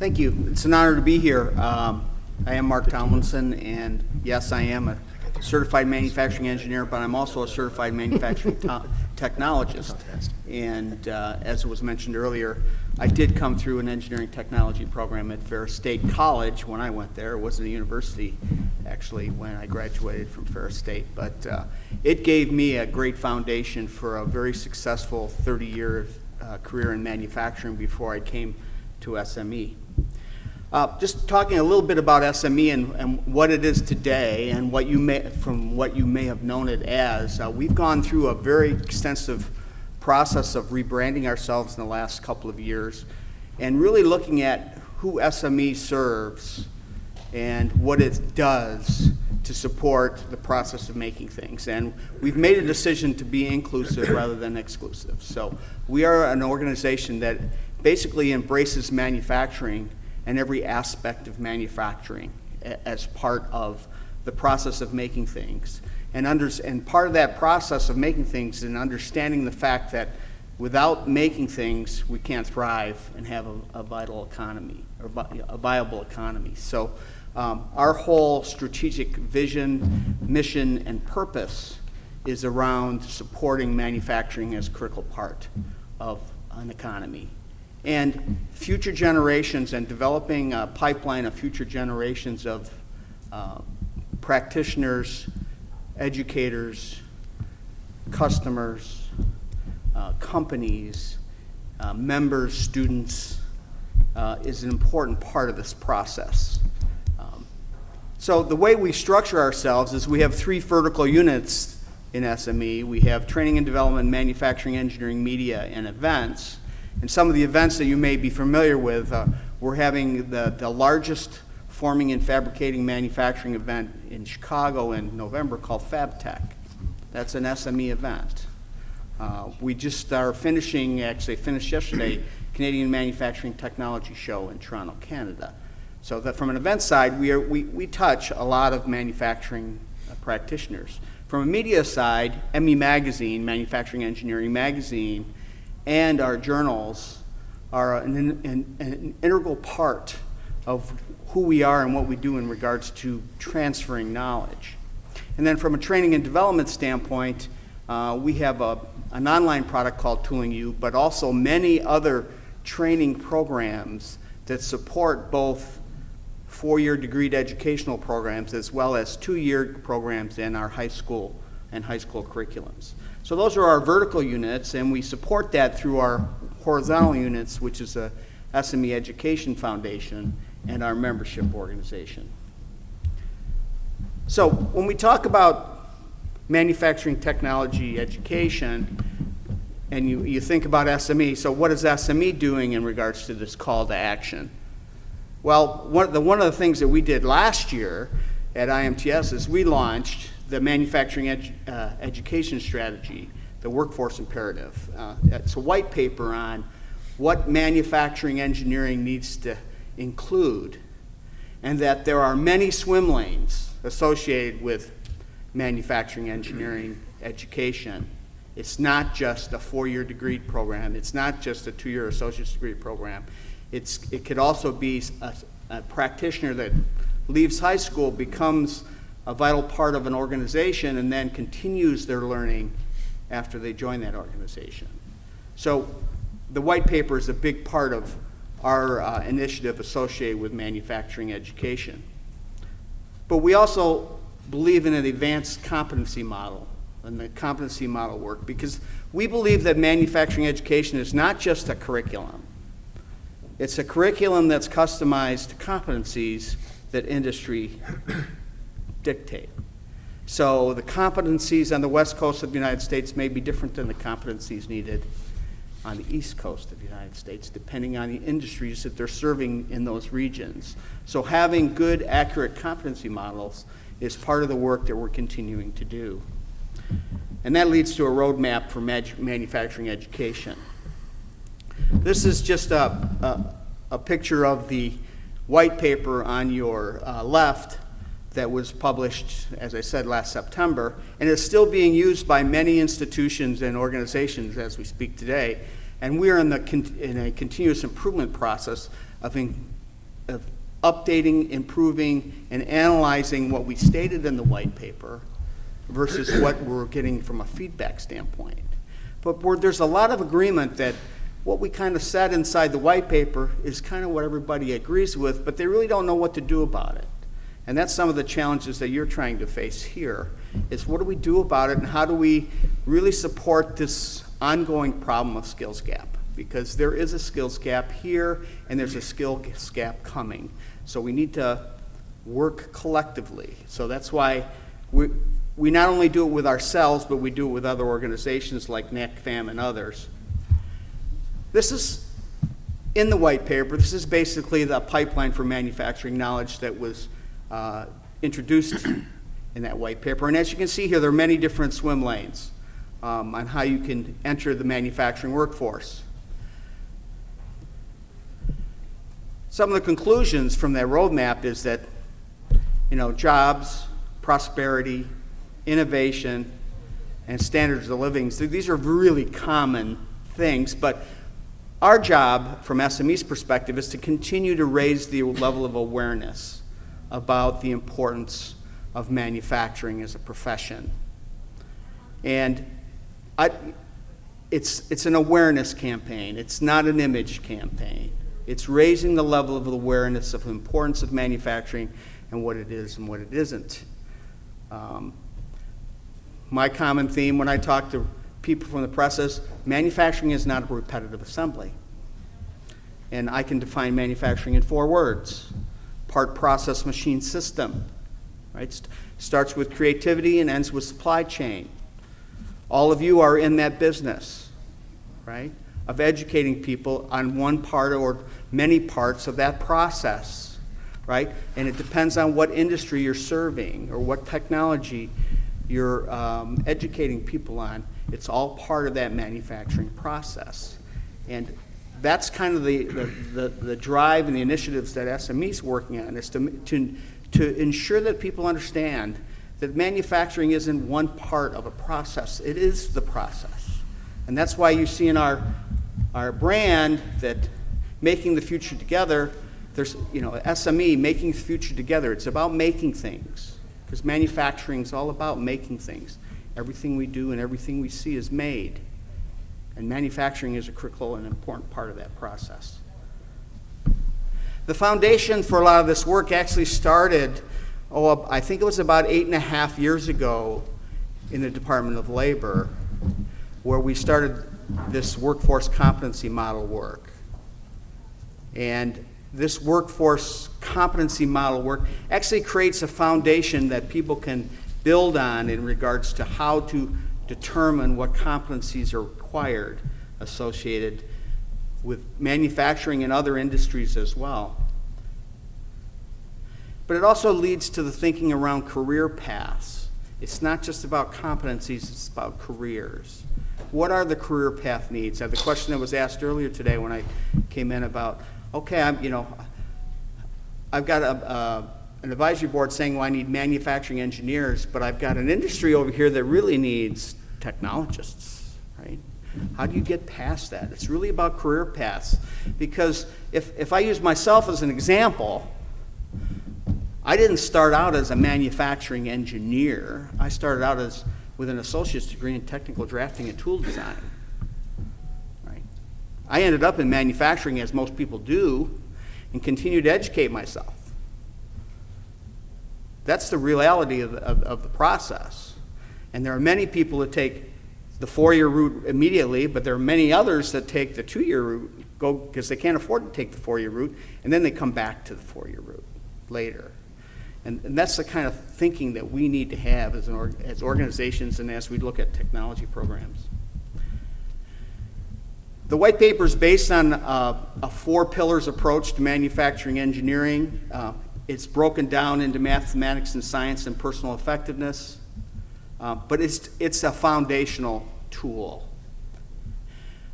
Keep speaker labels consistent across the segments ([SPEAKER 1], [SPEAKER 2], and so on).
[SPEAKER 1] Thank you. It's an honor to be here. I am Mark Tomlinson, and yes, I am a certified manufacturing engineer, but I'm also a certified manufacturing technologist. And as it was mentioned earlier, I did come through an engineering technology program at Ferris State College when I went there. It wasn't a university, actually, when I graduated from Ferris State, but it gave me a great foundation for a very successful 30-year career in manufacturing before I came to SME. Just talking a little bit about SME and what it is today and what you may, from what you may have known it as, we've gone through a very extensive process of rebranding ourselves in the last couple of years and really looking at who SME serves and what it does to support the process of making things. And we've made a decision to be inclusive rather than exclusive. So we are an organization that basically embraces manufacturing and every aspect of manufacturing as part of the process of making things. And part of that process of making things is understanding the fact that without making things, we can't thrive and have a vital economy, or a viable economy. So our whole strategic vision, mission, and purpose is around supporting manufacturing as a critical part of an economy. And future generations, and developing a pipeline of future generations of practitioners, educators, customers, companies, members, students, is an important part of this process. So the way we structure ourselves is we have 3 vertical units in SME. We have training and development, manufacturing, engineering, media, and events. And some of the events that you may be familiar with, we're having the largest forming and fabricating manufacturing event in Chicago in November called FabTech. That's an SME event. We just are finishing, actually finished yesterday, Canadian Manufacturing Technology Show in Toronto, Canada. So that from an event side, we touch a lot of manufacturing practitioners. From a media side, ME Magazine, Manufacturing Engineering Magazine, and our journals are an integral part of who we are and what we do in regards to transferring knowledge. And then from a training and development standpoint, we have an online product called Tooling U, but also many other training programs that support both 4-year degreed educational programs as well as 2-year programs in our high school and high school curriculums. So those are our vertical units, and we support that through our horizontal units, which is a SME Education Foundation and our membership organization. So when we talk about manufacturing technology education, and you think about SME, so what is SME doing in regards to this call to action? Well, one of the things that we did last year at IMTS is we launched the manufacturing education strategy, the workforce imperative. It's a white paper on what manufacturing engineering needs to include, and that there are many swim lanes associated with manufacturing engineering education. It's not just a 4-year degree program. It's not just a 2-year associate's degree program. It could also be a practitioner that leaves high school, becomes a vital part of an organization, and then continues their learning after they join that organization. So the white paper is a big part of our initiative associated with manufacturing education. But we also believe in an advanced competency model and the competency model work, because we believe that manufacturing education is not just a curriculum. It's a curriculum that's customized to competencies that industry dictate. So the competencies on the west coast of the United States may be different than the competencies needed on the east coast of the United States, depending on the industries that they're serving in those regions. So having good, accurate competency models is part of the work that we're continuing to do. And that leads to a roadmap for manufacturing education. This is just a picture of the white paper on your left that was published, as I said, last September, and is still being used by many institutions and organizations as we speak today. And we're in a continuous improvement process of of updating, improving, and analyzing what we stated in the white paper versus what we're getting from a feedback standpoint. But there's a lot of agreement that what we kind of said inside the white paper is kind of what everybody agrees with, but they really don't know what to do about it. And that's some of the challenges that you're trying to face here, is what do we do about it, and how do we really support this ongoing problem of skills gap? Because there is a skills gap here, and there's a skills gap coming. So we need to work collectively. So that's why we not only do it with ourselves, but we do it with other organizations like NACFAM and others. This is in the white paper. This is basically the pipeline for manufacturing knowledge that was introduced in that white paper. And as you can see here, there are many different swim lanes on how you can enter the manufacturing workforce. Some of the conclusions from that roadmap is that, jobs, prosperity, innovation, and standards of living, so these are really common things, but our job from SME's perspective is to continue to raise the level of awareness about the importance of manufacturing as a profession. And it's an awareness campaign. It's not an image campaign. It's raising the level of awareness of the importance of manufacturing and what it is and what it isn't. My common theme when I talk to people from the press is manufacturing is not a repetitive assembly. And I can define manufacturing in 4 words. Part, process, machine, system. Right? Starts with creativity and ends with supply chain. All of you are in that business, right, of educating people on one part or many parts of that process, right? And it depends on what industry you're serving or what technology you're educating people on. It's all part of that manufacturing process. And that's kind of the drive and the initiatives that SME's working on, is to ensure that people understand that manufacturing isn't one part of a process. It is the process. And that's why you see in our brand that making the future together, there's, SME, making the future together. It's about making things, because manufacturing is all about making things. Everything we do and everything we see is made. And manufacturing is a critical and important part of that process. The foundation for a lot of this work actually started, I think it was about 8.5 years ago in the Department of Labor, where we started this workforce competency model work. And this workforce competency model work actually creates a foundation that people can build on in regards to how to determine what competencies are required associated with manufacturing and other industries as well. But it also leads to the thinking around career paths. It's not just about competencies, it's about careers. What are the career path needs? The question that was asked earlier today when I came in about, okay, I've got an advisory board saying, well, I need manufacturing engineers, but I've got an industry over here that really needs technologists, right? How do you get past that? It's really about career paths, because if I use myself as an example, I didn't start out as a manufacturing engineer. I started out with an associate's degree in technical drafting and tool design, right? I ended up in manufacturing, as most people do, and continued to educate myself. That's the reality of the process. And there are many people that take the 4-year route immediately, but there are many others that take the 2-year route, because they can't afford to take the 4-year route, and then they come back to the 4-year route later. And that's the kind of thinking that we need to have as organizations and as we look at technology programs. The white paper is based on a 4 pillars approach to manufacturing engineering. It's broken down into mathematics and science and personal effectiveness, but it's a foundational tool.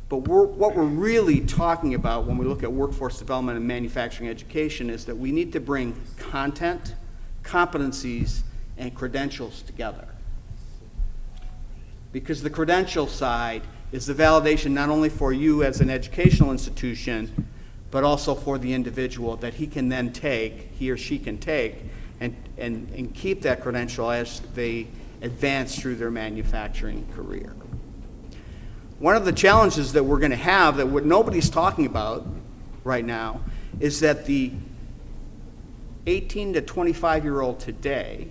[SPEAKER 1] But what we're really talking about when we look at workforce development and manufacturing education is that we need to bring content, competencies, and credentials together. Because the credential side is the validation not only for you as an educational institution, but also for the individual that he can then take, he or she can take, and keep that credential as they advance through their manufacturing career. One of the challenges that we're going to have that nobody's talking about right now is that the 18 to 25-year-old today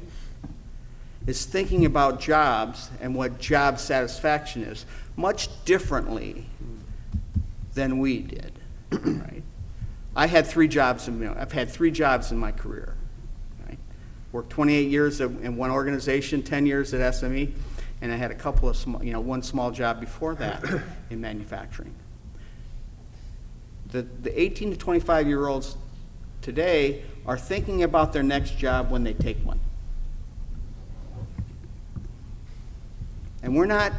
[SPEAKER 1] is thinking about jobs and what job satisfaction is much differently than we did. Right? I've had 3 jobs in my career. Right? Worked 28 years in one organization, 10 years at SME, and I had a couple of one small job before that in manufacturing. The 18 to 25-year-olds today are thinking about their next job when they take one. And we're not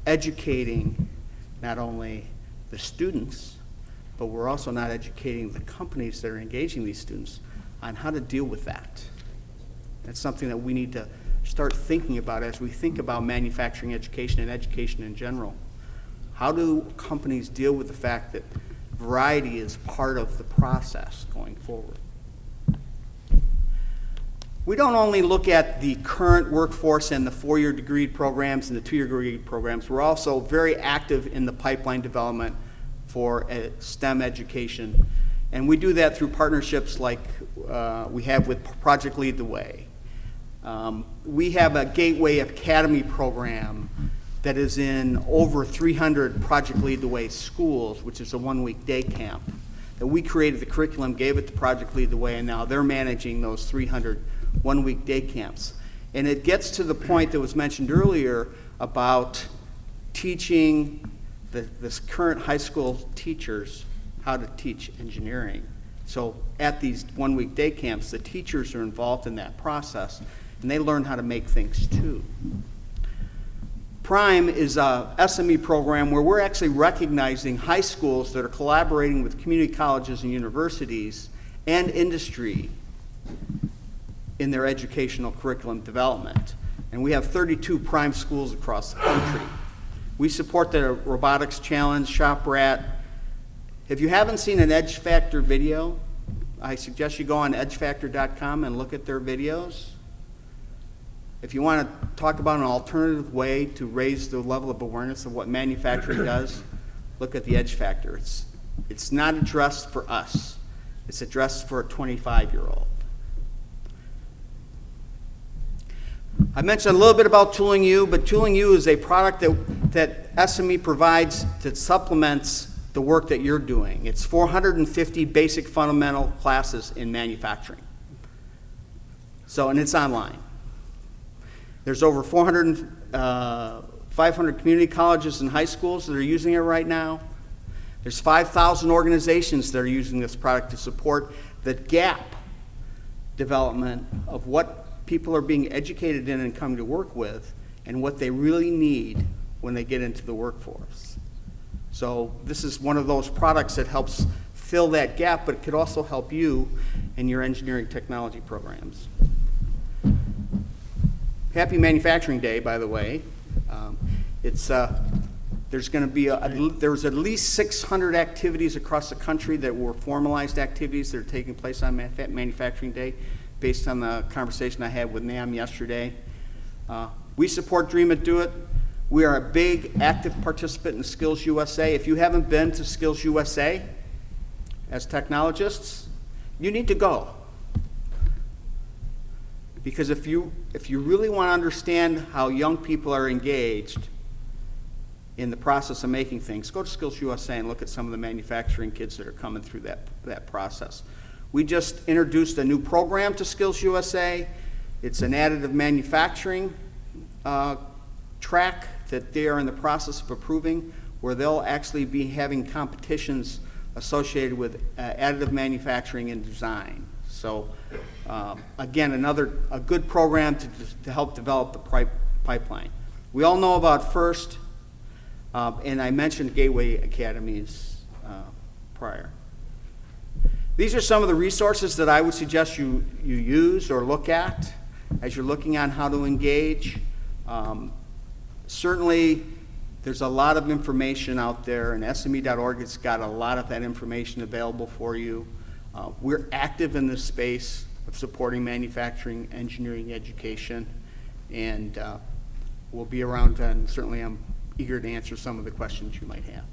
[SPEAKER 1] educating not only the students, but we're also not educating the companies that are engaging these students on how to deal with that. That's something that we need to start thinking about as we think about manufacturing education and education in general. How do companies deal with the fact that variety is part of the process going forward? We don't only look at the current workforce and the 4-year degree programs and the 2-year degree programs. We're also very active in the pipeline development for STEM education. And we do that through partnerships like we have with Project Lead the Way. We have a Gateway Academy program that is in over 300 Project Lead the Way schools, which is a 1-week day camp. That we created the curriculum, gave it to Project Lead the Way, and now they're managing those 300 1-week day camps. And it gets to the point that was mentioned earlier about teaching this current high school teachers how to teach engineering. So at these 1-week day camps, the teachers are involved in that process, and they learn how to make things too. Prime is a SME program where we're actually recognizing high schools that are collaborating with community colleges and universities and industry in their educational curriculum development. And we have 32 Prime schools across the country. We support the Robotics Challenge, Shop Rat. If you haven't seen an Edge Factor video, I suggest you go on edgefactor.com and look at their videos. If you want to talk about an alternative way to raise the level of awareness of what manufacturing does, look at the Edge Factor. It's not addressed for us. It's addressed for a 25-year-old. I mentioned a little bit about Tooling U, but Tooling U is a product that SME provides that supplements the work that you're doing. It's 450 basic fundamental classes in manufacturing. And it's online. There's over 500 community colleges and high schools that are using it right now. There's 5,000 organizations that are using this product to support the gap development of what people are being educated in and coming to work with and what they really need when they get into the workforce. So this is one of those products that helps fill that gap, but it could also help you in your engineering technology programs. Happy Manufacturing Day, by the way. There's at least 600 activities across the country that were formalized activities that are taking place on Manufacturing Day, based on the conversation I had with NAM yesterday. We support Dream It, Do It. We are a big active participant in Skills USA. If you haven't been to Skills USA as technologists, you need to go. Because if you really want to understand how young people are engaged in the process of making things, go to Skills USA and look at some of the manufacturing kids that are coming through that process. We just introduced a new program to Skills USA. It's an additive manufacturing track that they are in the process of approving, where they'll actually be having competitions associated with additive manufacturing and design. So again, a good program to help develop the pipeline. We all know about FIRST, and I mentioned Gateway Academies prior. These are some of the resources that I would suggest you use or look at as you're looking on how to engage. Certainly, There's a lot of information out there, and SME.org has got a lot of that information available for you. We're active in this space of supporting manufacturing, engineering, education, and we'll be around, and certainly I'm eager to answer some of the questions you might have.